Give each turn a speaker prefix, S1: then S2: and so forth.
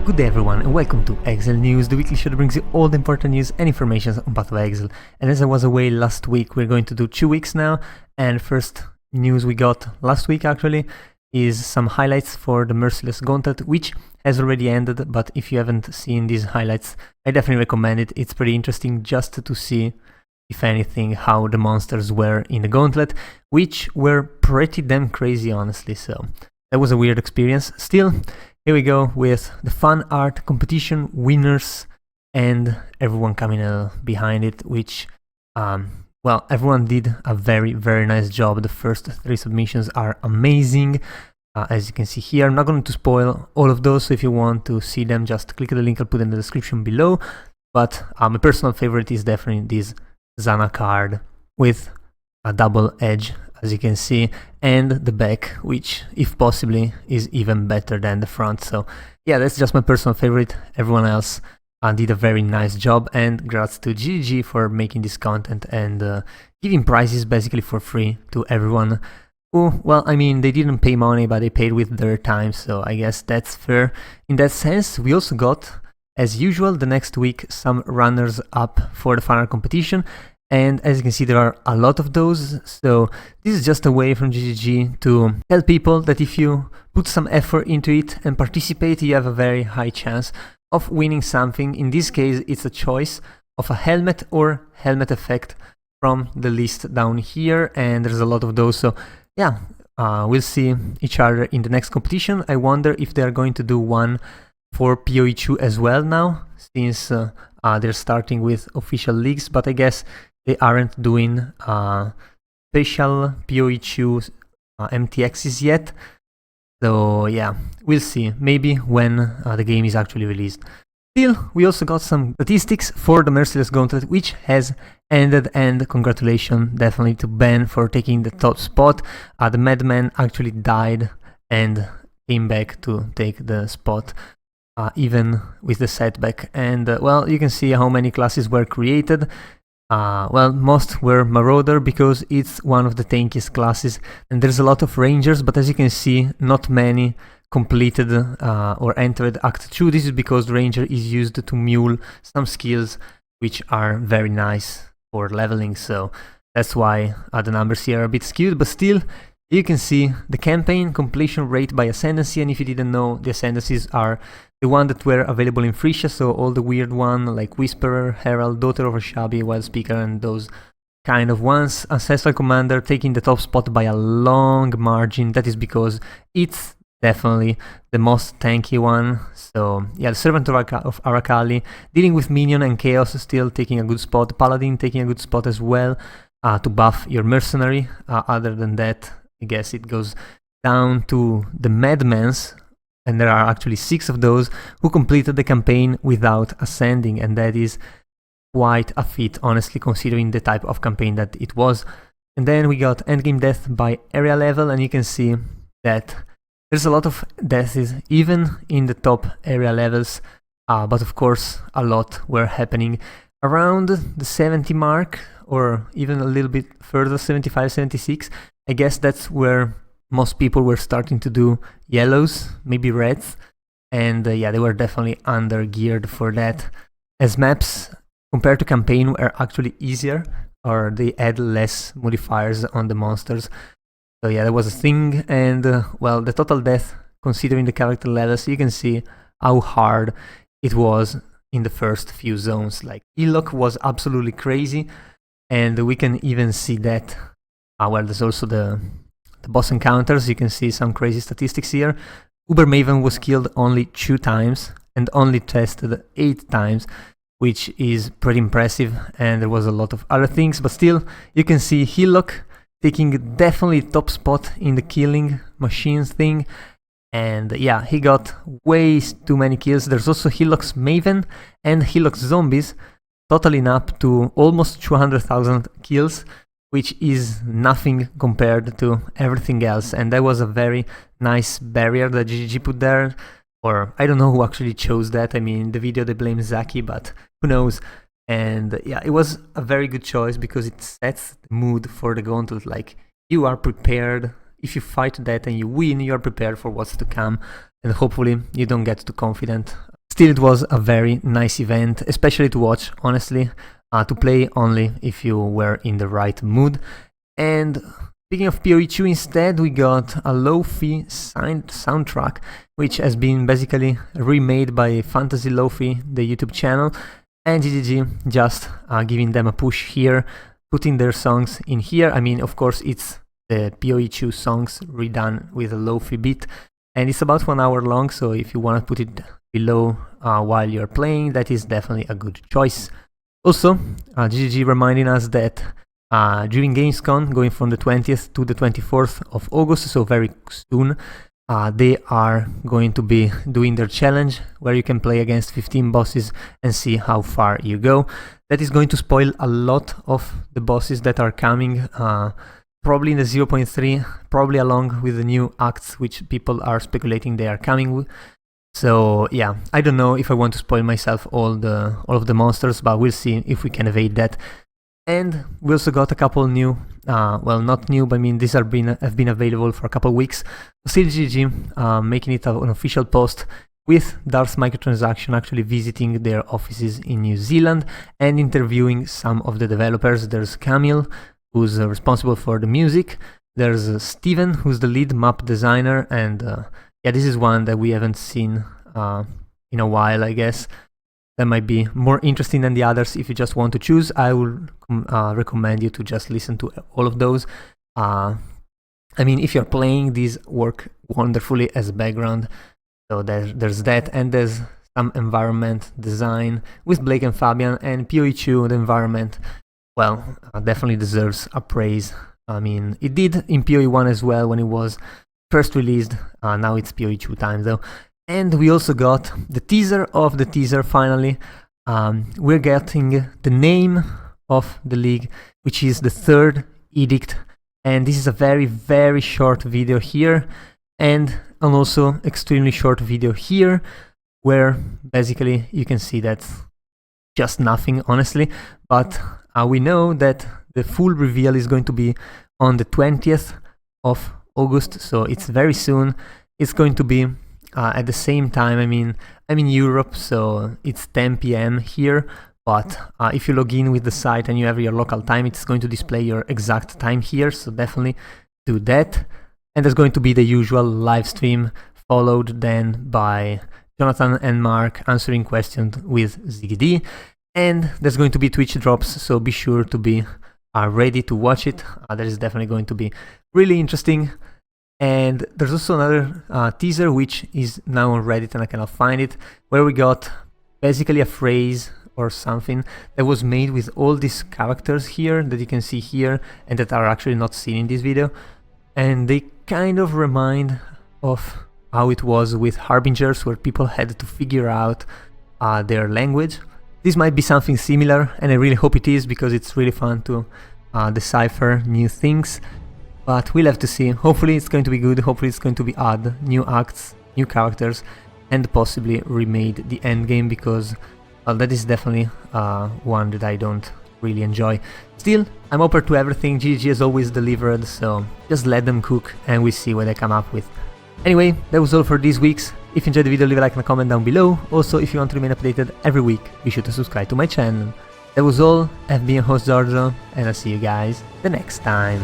S1: Good day everyone and welcome to Exile News, the weekly show that brings you all the important news and information on Path of Exile. And as I was away last week, we're going to do 2 weeks now, and first news we got last week actually is some highlights for the Merciless Gauntlet, which has already ended, but if you haven't seen these highlights, I definitely recommend it. It's pretty interesting just to see, if anything, how the monsters were in the Gauntlet, which were pretty damn crazy honestly, so that was a weird experience. Still, here we go with the fan art competition winners and everyone coming behind it, which, well, everyone did a very nice job. The first 3 submissions are amazing, as you can see here. I'm not going to spoil all of those, so if you want to see them, just click the link I'll put in the description below. But my personal favorite is definitely this Zana card with a double edge, as you can see, and the back, which if possibly is even better than the front. So yeah, that's just my personal favorite. Everyone else did a very nice job, and congrats to GG for making this content and giving prizes basically for free to everyone who, well, I mean, they didn't pay money, but they paid with their time, so I guess that's fair in that sense. We also got, as usual, the next week some runners up for the final competition. And as you can see, there are a lot of those, so this is just a way from GGG to tell people that if you put some effort into it and participate, you have a very high chance of winning something. In this case, it's a choice of a helmet or helmet effect from the list down here, and there's a lot of those, so yeah, we'll see each other in the next competition. I wonder if they're going to do one for PoE2 as well now, since they're starting with official leagues, but I guess they aren't doing special PoE2 MTXs yet. So yeah, we'll see, maybe when the game is actually released. Still, we also got some statistics for the Merciless Gauntlet, which has ended, and congratulations definitely to Ben for taking the top spot. The Madman actually died and came back to take the spot, even with the setback. And well, you can see how many classes were created. Well, most were Marauder because it's one of the tankiest classes, and there's a lot of Rangers, but as you can see, not many completed or entered Act 2. This is because the Ranger is used to mule some skills which are very nice for leveling, so that's why the numbers here are a bit skewed, but still, you can see the campaign completion rate by Ascendancy, and if you didn't know, the Ascendancies are the one that were available in Frisia, so all the weird one like Whisperer, Herald, Daughter of a Shabi, Wild Speaker, and those kind of ones. Ancestral Commander taking the top spot by a long margin. That is because it's definitely the most tanky one. So yeah, the Servant of Arakali dealing with Minion and Chaos, still taking a good spot. Paladin taking a good spot as well to buff your Mercenary. Other than that, I guess it goes down to the Madmans, and there are actually 6 of those who completed the campaign without ascending, and that is quite a feat, honestly, considering the type of campaign that it was. And then we got endgame death by area level, and you can see that there's a lot of deaths even in the top area levels, but of course a lot were happening around the 70 mark, or even a little bit further, 75, 76. I guess that's where most people were starting to do yellows, maybe reds, and yeah, they were definitely under geared for that, as maps compared to campaign were actually easier, or they add less modifiers on the monsters. So yeah, that was a thing, and well, the total death, considering the character levels, you can see how hard it was in the first few zones. Like, Ilok was absolutely crazy, and we can even see that. Well, there's also the boss encounters. You can see some crazy statistics here. Uber Maven was killed only 2 times and only tested 8 times, which is pretty impressive, and there was a lot of other things, but still, you can see Hillock taking definitely top spot in the killing machines thing, and yeah, he got way too many kills. There's also Hillock's Maven and Hillock's Zombies, totaling up to almost 200,000 kills, which is nothing compared to everything else, and that was a very nice barrier that GGG put there, or I don't know who actually chose that. I mean, in the video they blame Zaki, but who knows. And yeah, it was a very good choice because it sets the mood for the Gauntlet. Like, you are prepared. If you fight that and you win, you are prepared for what's to come, and hopefully you don't get too confident Still, it was a very nice event, especially to watch, honestly, to play only if you were in the right mood. And speaking of PoE2, instead we got a Lo-Fi soundtrack, which has been basically remade by Fantasy Lo-Fi, the YouTube channel, and GGG just giving them a push here, putting their songs in here. I mean, of course, it's the PoE2 songs redone with a Lo-Fi beat, and it's about 1 hour long, so if you want to put it below while you're playing, that is definitely a good choice. Also, GGG reminding us that during Gamescom, going from the 20th to the 24th of August, so very soon, they are going to be doing their challenge where you can play against 15 bosses and see how far you go. That is going to spoil a lot of the bosses that are coming, probably in the 0.3, probably along with the new acts which people are speculating they are coming with. So yeah, I don't know if I want to spoil myself all of the monsters, but we'll see if we can evade that. And we also got a couple new, well, not new, but I mean these have been available for a couple of weeks. Still GG making it an official post with Darth's Microtransaction actually visiting their offices in New Zealand and interviewing some of the developers. There's Camille, who's responsible for the music. There's Steven, who's the lead map designer, and yeah, this is one that we haven't seen in a while, I guess. That might be more interesting than the others. If you just want to choose, I will recommend you to just listen to all of those. I mean, if you're playing, these work wonderfully as background. So there's that, and there's some environment design with Blake and Fabian, and PoE2, the environment, well, definitely deserves a praise. I mean, it did in PoE1 as well when it was first released. Now it's PoE2 time though. And we also got the teaser of the teaser finally. We're getting the name of the league, which is the third Edict. And this is a very, very short video here, and an also extremely short video here, where basically you can see that just nothing, honestly. But we know that the full reveal is going to be on the 20th of August, so it's very soon. It's going to be at the same time. I mean, I'm in Europe, so it's 10 p.m. here, but if you log in with the site and you have your local time, it's going to display your exact time here, so definitely do that. And there's going to be the usual live stream, followed then by Jonathan and Mark answering questions with ZiggyD, and there's going to be Twitch drops, so be sure to be ready to watch it. That is definitely going to be really interesting. And there's also another teaser which is now on Reddit and I cannot find it, where we got basically a phrase or something that was made with all these characters here that you can see here and that are actually not seen in this video. And they kind of remind of how it was with Harbingers, where people had to figure out their language. This might be something similar, and I really hope it is, because it's really fun to decipher new things. But we'll have to see. Hopefully it's going to be good, hopefully it's going to be odd, new acts, new characters, and possibly remade the endgame, because well, that is definitely one that I don't really enjoy. Still, I'm open to everything. GG has always delivered, so just let them cook and we see what they come up with. Anyway, that was all for this week's. If you enjoyed the video, leave a like and a comment down below. Also, if you want to remain updated every week, be sure to subscribe to my channel. That was all. I've been your host Giorgio, and I'll see you guys the next time.